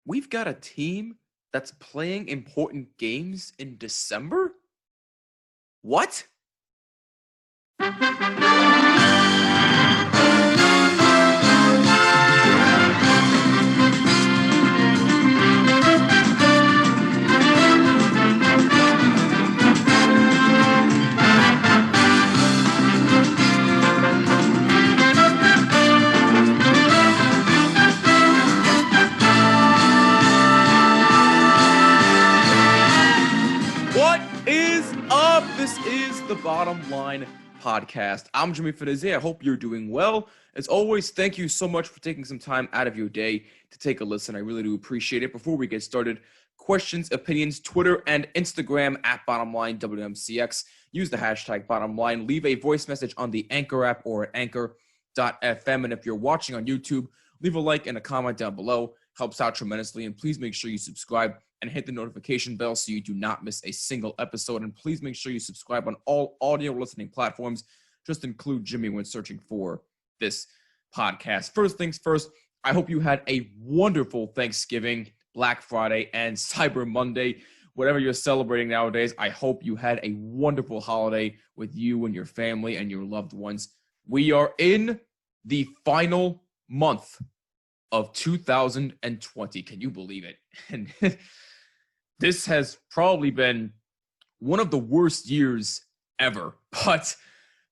We've got a team that's playing important games in December? What? What is up? This is the Bottom Line Podcast. I'm Jimmy Finizzi. I hope you're doing well. As always, thank you so much for taking some time out of your day to take a listen. I really do appreciate it. Before we get started, questions, opinions, Twitter and Instagram at Bottomline WMCX. Use the hashtag Bottomline. Leave a voice message on the Anchor app or at anchor.fm. And if you're watching on YouTube, leave a like and a comment down below. Helps out tremendously. And please make sure you subscribe and hit the notification bell so you do not miss a single episode. And please make sure you subscribe on all audio listening platforms. Just include Jimmy when searching for this podcast. First things first, I hope you had a wonderful Thanksgiving, Black Friday, and Cyber Monday. Whatever you're celebrating nowadays, I hope you had a wonderful holiday with you and your family and your loved ones. We are in the final month of 2020. Can you believe it? And this has probably been one of the worst years ever, but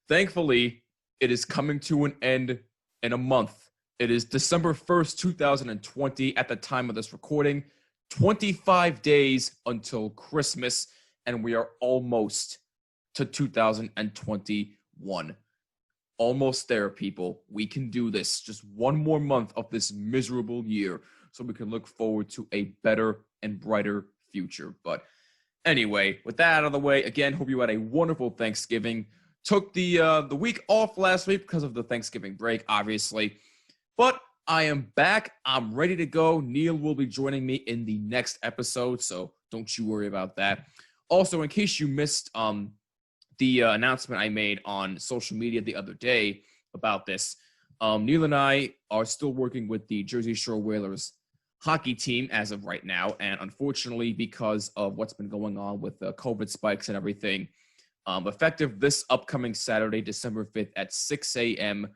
thankfully it is coming to an end in a month. It is December 1st, 2020 at the time of this recording, 25 days until Christmas, and we are almost to 2021. Almost there, people. We can do this. Just one more month of this miserable year so we can look forward to a better and brighter future. But anyway, with that out of the way, again, hope you had a wonderful Thanksgiving. Took the week off last week because of the Thanksgiving break, obviously. But I am back. I'm ready to go. Neil will be joining me in the next episode, so don't you worry about that. Also, in case you missed the announcement I made on social media the other day about this, Neil and I are still working with the Jersey Shore Whalers hockey team as of right now, and unfortunately, because of what's been going on with the COVID spikes and everything, effective this upcoming Saturday, December 5th at 6 a.m.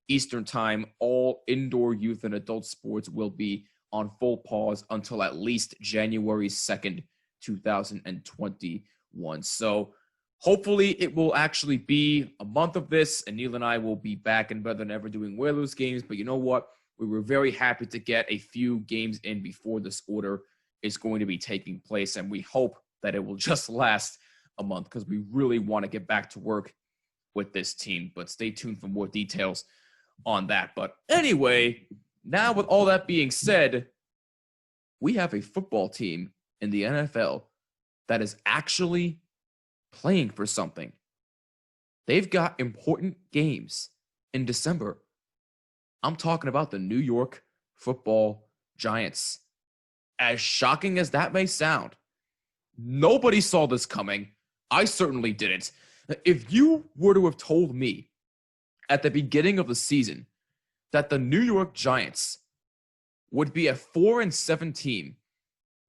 Eastern Time, all indoor youth and adult sports will be on full pause until at least January 2nd, 2021. So hopefully it will actually be a month of this, and Neil and I will be back and better than ever doing Whalers games. But you know what? We were very happy to get a few games in before this order is going to be taking place, and we hope that it will just last a month because we really want to get back to work with this team. But stay tuned for more details on that. But anyway, now with all that being said, we have a football team in the NFL that is actually playing for something. They've got important games in December. I'm talking about the New York Football Giants. As shocking as that may sound, nobody saw this coming. I certainly didn't. If you were to have told me at the beginning of the season that the New York Giants would be a 4-7 team,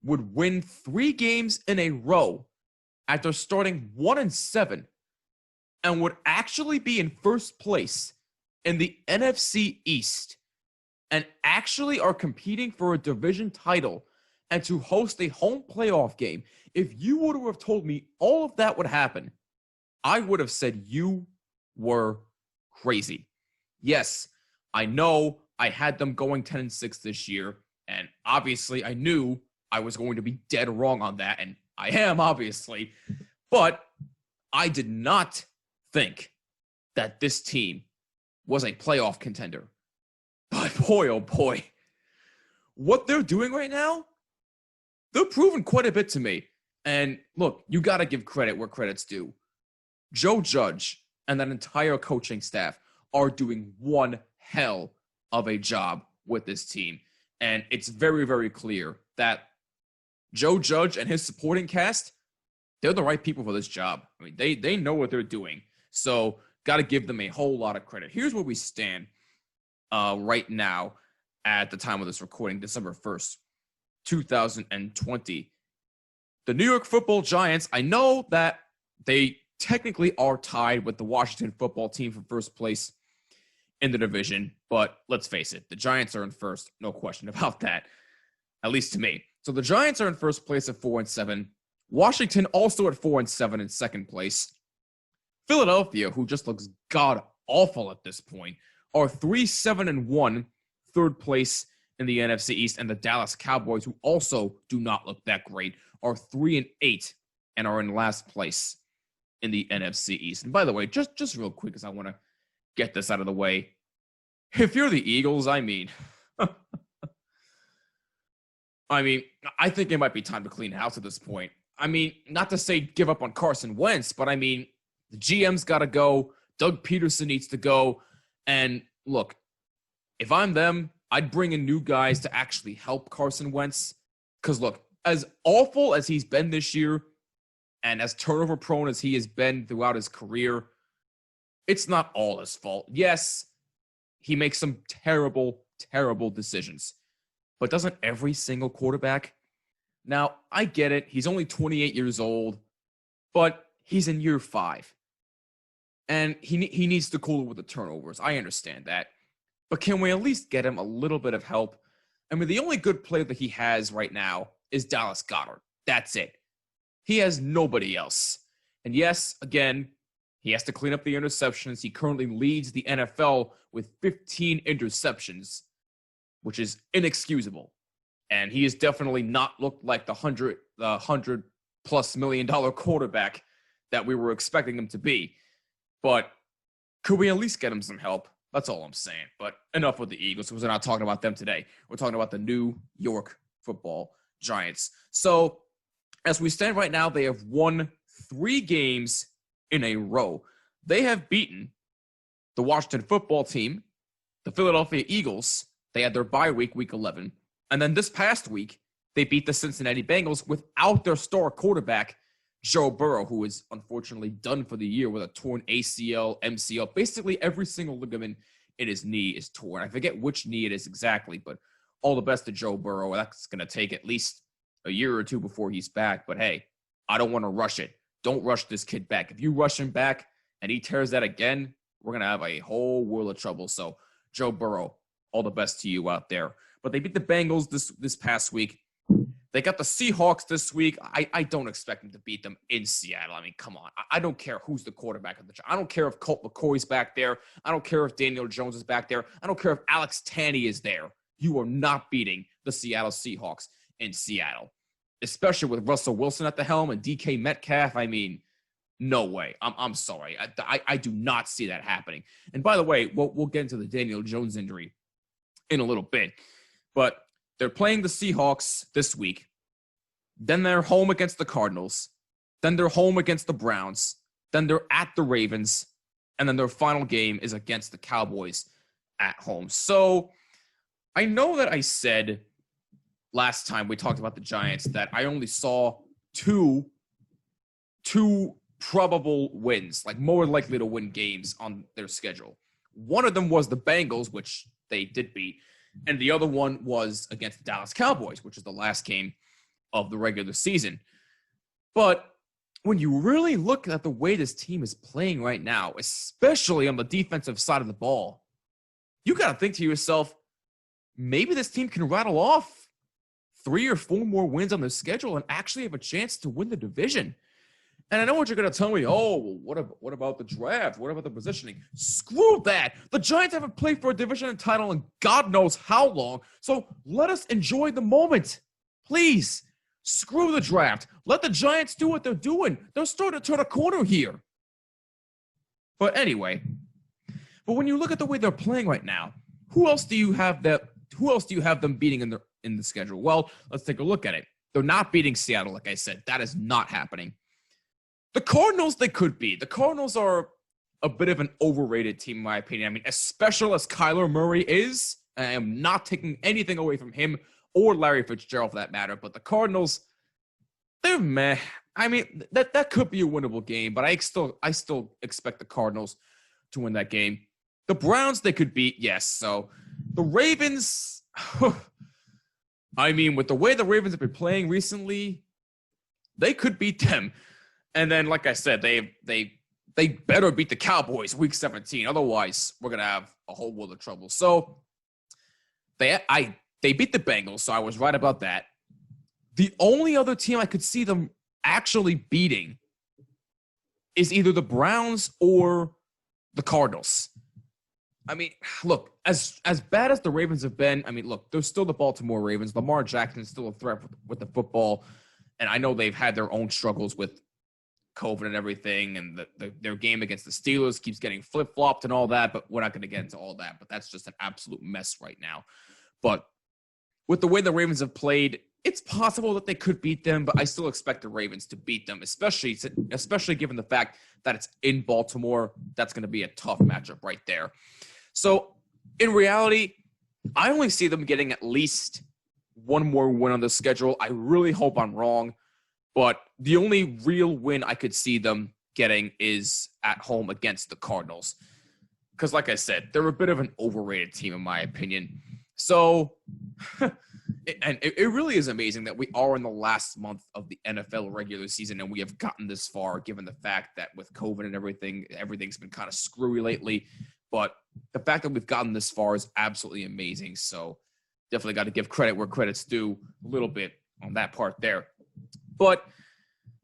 would win 3 games in a row after starting 1-7, and would actually be in first place in the NFC East, and actually are competing for a division title and to host a home playoff game, if you would have told me all of that would happen, I would have said you were crazy. Yes, I know I had them going 10-6 this year, and obviously I knew I was going to be dead wrong on that, and I am, obviously, but I did not think that this team was a playoff contender. But boy, oh boy, what they're doing right now, they're proving quite a bit to me. And look, you got to give credit where credit's due. Joe Judge and that entire coaching staff are doing one hell of a job with this team. And it's very, very clear that Joe Judge and his supporting cast, they're the right people for this job. I mean, they know what they're doing. So got to give them a whole lot of credit. Here's where we stand right now at the time of this recording, December 1st. 2020. The New York Football Giants, I know that they technically are tied with the Washington football team for first place in the division, but let's face it, the Giants are in first, no question about that, at least to me. So the Giants are in first place at 4-7. Washington also at 4-7 in second place. Philadelphia, who just looks god awful at this point, are 3-7-1, third place in the NFC East, and the Dallas Cowboys, who also do not look that great, are 3-8 and are in last place in the NFC East. And by the way, just real quick, because I want to get this out of the way. If you're the Eagles, I think it might be time to clean house at this point. I mean, not to say give up on Carson Wentz, but I mean, the GM's got to go. Doug Peterson needs to go. And look, if I'm them, I'd bring in new guys to actually help Carson Wentz. Because look, as awful as he's been this year and as turnover prone as he has been throughout his career, it's not all his fault. Yes, he makes some terrible, terrible decisions. But doesn't every single quarterback? Now, I get it. He's only 28 years old, but he's in year 5. And he needs to cool it with the turnovers. I understand that. But can we at least get him a little bit of help? I mean, the only good player that he has right now is Dallas Goedert. That's it. He has nobody else. And yes, again, he has to clean up the interceptions. He currently leads the NFL with 15 interceptions, which is inexcusable. And he has definitely not looked like the $100+ million quarterback that we were expecting him to be. But could we at least get him some help? That's all I'm saying. But enough with the Eagles, because we're not talking about them today. We're talking about the New York Football Giants. So as we stand right now, they have won 3 games in a row. They have beaten the Washington football team, the Philadelphia Eagles. They had their bye week, week 11. And then this past week, they beat the Cincinnati Bengals without their star quarterback, Joe Burrow, who is unfortunately done for the year with a torn ACL, MCL. Basically, every single ligament in his knee is torn. I forget which knee it is exactly, but all the best to Joe Burrow. That's going to take at least a year or two before he's back. But hey, I don't want to rush it. Don't rush this kid back. If you rush him back and he tears that again, we're going to have a whole world of trouble. So, Joe Burrow, all the best to you out there. But they beat the Bengals this past week. They got the Seahawks this week. I don't expect them to beat them in Seattle. I mean, come on. I don't care who's the quarterback of the Giants. I don't care if Colt McCoy's back there. I don't care if Daniel Jones is back there. I don't care if Alex Tanney is there. You are not beating the Seattle Seahawks in Seattle, especially with Russell Wilson at the helm and DK Metcalf. I mean, no way. I'm sorry. I do not see that happening. And by the way, we'll get into the Daniel Jones injury in a little bit. But they're playing the Seahawks this week. Then they're home against the Cardinals. Then they're home against the Browns. Then they're at the Ravens. And then their final game is against the Cowboys at home. So I know that I said last time we talked about the Giants that I only saw two probable wins, like more likely to win games on their schedule. One of them was the Bengals, which they did beat. And the other one was against the Dallas Cowboys, which is the last game of the regular season. But when you really look at the way this team is playing right now, especially on the defensive side of the ball, you got to think to yourself, maybe this team can rattle off 3 or 4 more wins on their schedule and actually have a chance to win the division. And I know what you're going to tell me. Oh, well, what about the draft? What about the positioning? Screw that. The Giants haven't played for a division title in God knows how long. So let us enjoy the moment. Please, screw the draft. Let the Giants do what they're doing. They're starting to turn a corner here. But anyway, when you look at the way they're playing right now, who else do you have them beating in the schedule? Well, let's take a look at it. They're not beating Seattle, like I said. That is not happening. The Cardinals, they could be. The Cardinals are a bit of an overrated team, in my opinion. I mean, as special as Kyler Murray is, I am not taking anything away from him or Larry Fitzgerald for that matter, but the Cardinals, they're meh. I mean, that could be a winnable game, but I still expect the Cardinals to win that game. The Browns, they could beat, yes. So the Ravens, I mean, with the way the Ravens have been playing recently, they could beat them. And then, like I said, they better beat the Cowboys week 17. Otherwise, we're gonna have a whole world of trouble. So they beat the Bengals, so I was right about that. The only other team I could see them actually beating is either the Browns or the Cardinals. I mean, look, as bad as the Ravens have been, I mean, look, they're still the Baltimore Ravens. Lamar Jackson's still a threat with the football. And I know they've had their own struggles with COVID and everything, and their game against the Steelers keeps getting flip-flopped and all that, but we're not going to get into all that. But that's just an absolute mess right now. But with the way the Ravens have played, it's possible that they could beat them, but I still expect the Ravens to beat them, especially given the fact that it's in Baltimore. That's going to be a tough matchup right there. So, in reality, I only see them getting at least one more win on the schedule. I really hope I'm wrong, but the only real win I could see them getting is at home against the Cardinals. Because, like I said, they're a bit of an overrated team, in my opinion. So, and it really is amazing that we are in the last month of the NFL regular season and we have gotten this far, given the fact that with COVID and everything's been kind of screwy lately. But the fact that we've gotten this far is absolutely amazing. So definitely got to give credit where credit's due a little bit on that part there. But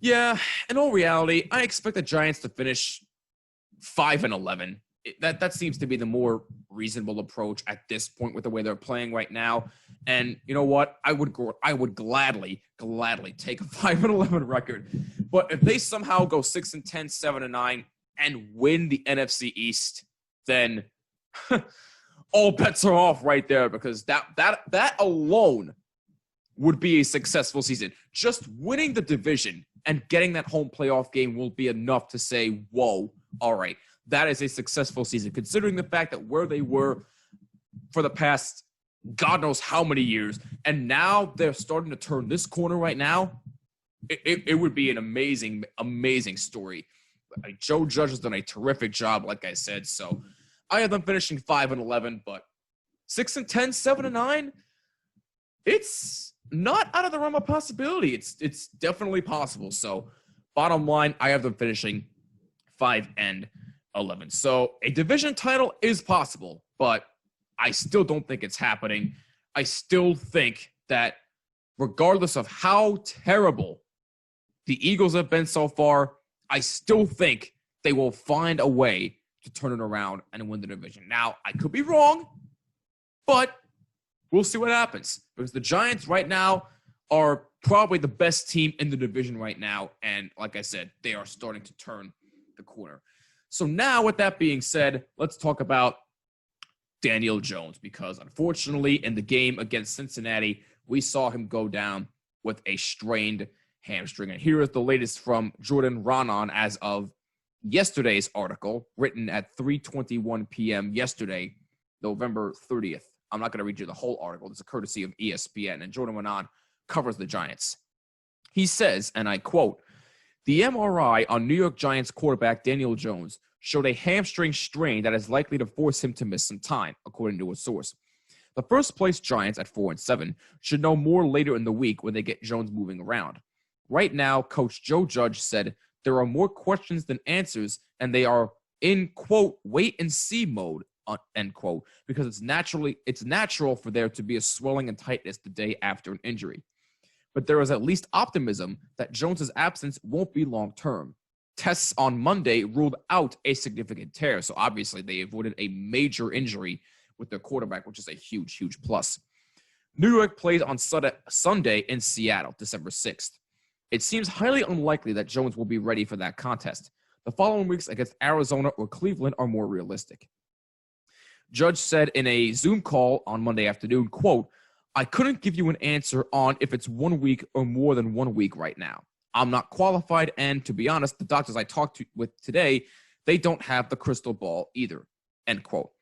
yeah, in all reality, I expect the Giants to finish 5-11. That seems to be the more reasonable approach at this point with the way they're playing right now. And you know what? I would gladly take a 5-11 record. But if they somehow go 6-10, 7-9, and win the NFC East, then all bets are off right there, because that alone would be a successful season. Just winning the division and getting that home playoff game will be enough to say, whoa, all right, that is a successful season, considering the fact that where they were for the past God knows how many years, and now they're starting to turn this corner right now. It would be an amazing, amazing story. Joe Judge has done a terrific job, like I said. So I have them finishing 5-11, but 6-10, 7-9, it's not out of the realm of possibility. It's definitely possible. So bottom line, I have them finishing 5-11. So a division title is possible, but I still don't think it's happening. I still think that regardless of how terrible the Eagles have been so far, I still think they will find a way to turn it around and win the division. Now, I could be wrong, but we'll see what happens, because the Giants right now are probably the best team in the division right now. And like I said, they are starting to turn the corner. So now, with that being said, let's talk about Daniel Jones, because unfortunately in the game against Cincinnati, we saw him go down with a strained hamstring. And here is the latest from Jordan Raanan as of yesterday's article, written at 3:21 p.m. yesterday, November 30th. I'm not going to read you the whole article. It's a courtesy of ESPN, and Jordan Raanan covers the Giants. He says, and I quote, "The MRI on New York Giants quarterback Daniel Jones showed a hamstring strain that is likely to force him to miss some time, according to a source. The first-place Giants at 4-7 should know more later in the week when they get Jones moving around. Right now, Coach Joe Judge said there are more questions than answers, and they are in, quote, wait-and-see mode, end quote, because it's natural for there to be a swelling and tightness the day after an injury. But there is at least optimism that Jones's absence won't be long-term. Tests on Monday ruled out a significant tear, so obviously they avoided a major injury with their quarterback, which is a huge, huge plus. New York plays on Sunday in Seattle, December 6th. It seems highly unlikely that Jones will be ready for that contest. The following weeks against Arizona or Cleveland are more realistic." Judge said in a Zoom call on Monday afternoon, quote, "I couldn't give you an answer on if it's 1 week or more than 1 week right now. I'm not qualified, and to be honest, the doctors I talked with today, they don't have the crystal ball either," end quote.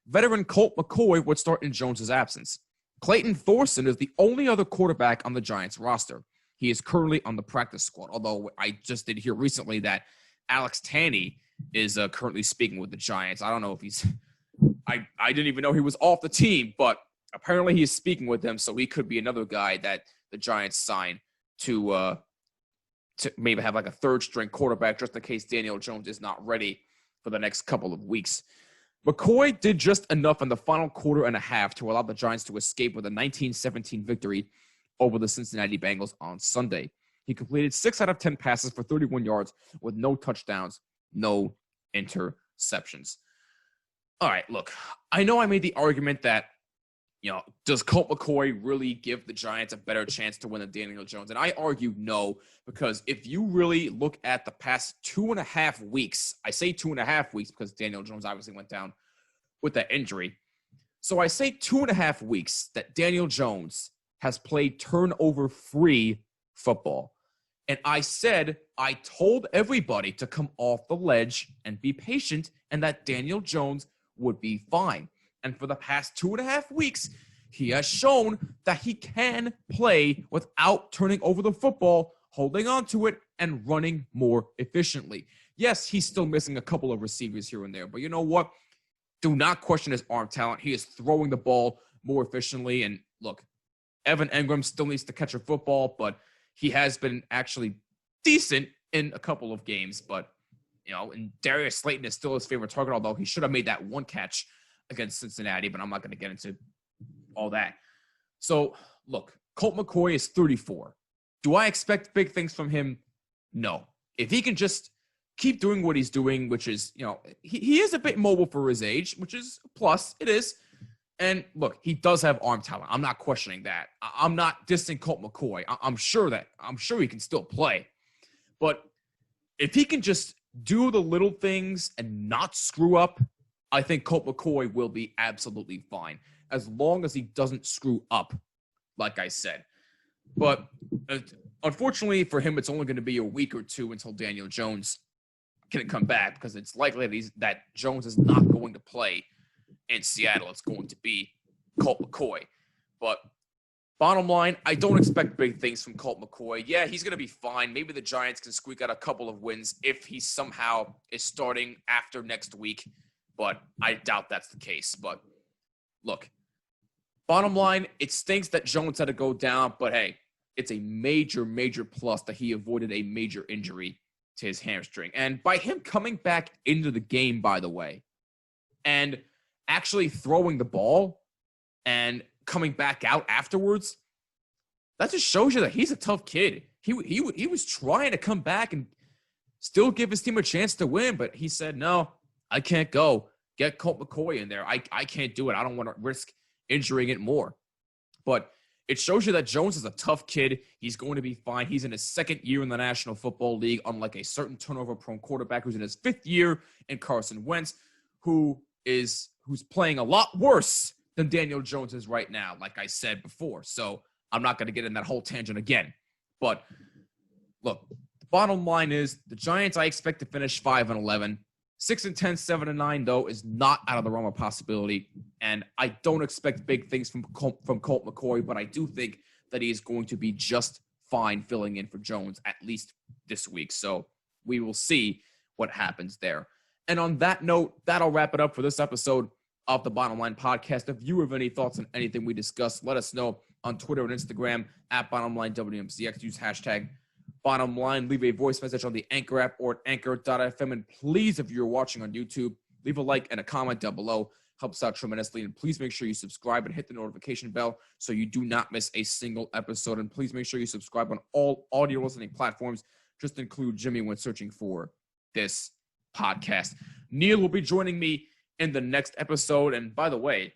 Veteran Colt McCoy would start in Jones's absence. Clayton Thorson is the only other quarterback on the Giants roster. He is currently on the practice squad, although I just did hear recently that Alex Tanney is currently speaking with the Giants. I don't know if he's – I didn't even know he was off the team, but apparently he is speaking with them, so he could be another guy that the Giants sign to maybe have like a third-string quarterback just in case Daniel Jones is not ready for the next couple of weeks. McCoy did just enough in the final quarter and a half to allow the Giants to escape with a 19-17 victory over the Cincinnati Bengals on Sunday. He completed 6 out of 10 passes for 31 yards with no touchdowns, no interceptions. All right, look, I know I made the argument that, does Colt McCoy really give the Giants a better chance to win than Daniel Jones? And I argue no, because if you really look at the past 2.5 weeks, I say 2.5 weeks because Daniel Jones obviously went down with that injury. So I say 2.5 weeks that Daniel Jones has played turnover-free football. And I told everybody to come off the ledge and be patient and that Daniel Jones would be fine. And for the past 2.5 weeks, he has shown that he can play without turning over the football, holding on to it, and running more efficiently. Yes, he's still missing a couple of receivers here and there, but you know what? Do not question his arm talent. He is throwing the ball more efficiently. And look, Evan Engram still needs to catch a football, but he has been actually decent in a couple of games. But, and Darius Slayton is still his favorite target, although he should have made that one catch against Cincinnati, but I'm not going to get into all that. So, look, Colt McCoy is 34. Do I expect big things from him? No. If he can just keep doing what he's doing, which is, he is a bit mobile for his age, which is a plus. It is. And look, he does have arm talent. I'm not questioning that. I'm not dissing Colt McCoy. I'm sure he can still play. But if he can just do the little things and not screw up, I think Colt McCoy will be absolutely fine as long as he doesn't screw up, like I said. But unfortunately for him, it's only going to be a week or two until Daniel Jones can come back because it's likely that Jones is not going to play in Seattle. It's going to be Colt McCoy. But bottom line, I don't expect big things from Colt McCoy. Yeah, he's going to be fine. Maybe the Giants can squeak out a couple of wins if he somehow is starting after next week. But I doubt that's the case. But look, bottom line, it stinks that Jones had to go down. But hey, it's a major, major plus that he avoided a major injury to his hamstring. And by him coming back into the game, by the way, and actually throwing the ball and coming back out afterwards, that just shows you that he's a tough kid. He was trying to come back and still give his team a chance to win, but he said, no, I can't go. Get Colt McCoy in there. I can't do it. I don't want to risk injuring it more. But it shows you that Jones is a tough kid. He's going to be fine. He's in his second year in the National Football League, unlike a certain turnover-prone quarterback who's in his 5th year in Carson Wentz, who's playing a lot worse than Daniel Jones is right now, like I said before. So I'm not going to get in that whole tangent again. But look, the bottom line is the Giants, I expect to finish 5-11. 6-10, 7-9, though, is not out of the realm of possibility. And I don't expect big things from Colt McCoy, but I do think that he is going to be just fine filling in for Jones, at least this week. So we will see what happens there. And on that note, that'll wrap it up for this episode of the Bottom Line Podcast. If you have any thoughts on anything we discussed, let us know on Twitter and Instagram at BottomLineWMCX. Use hashtag Bottom Line. Leave a voice message on the Anchor app or at anchor.fm. And please, if you're watching on YouTube, leave a like and a comment down below. Helps out tremendously. And please make sure you subscribe and hit the notification bell so you do not miss a single episode. And please make sure you subscribe on all audio listening platforms. Just include Jimmy when searching for this podcast. Neil will be joining me in the next episode. And by the way,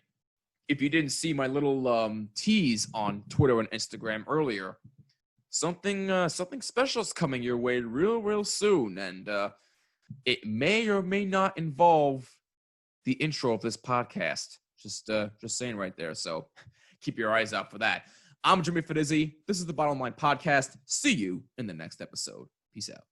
if you didn't see my little tease on Twitter and Instagram earlier, something special is coming your way real soon, and it may or may not involve the intro of this podcast. Just saying right there. So keep your eyes out for that. I'm Jimmy Fedizzi. This is the Bottom Line Podcast. See you in the next episode. Peace out.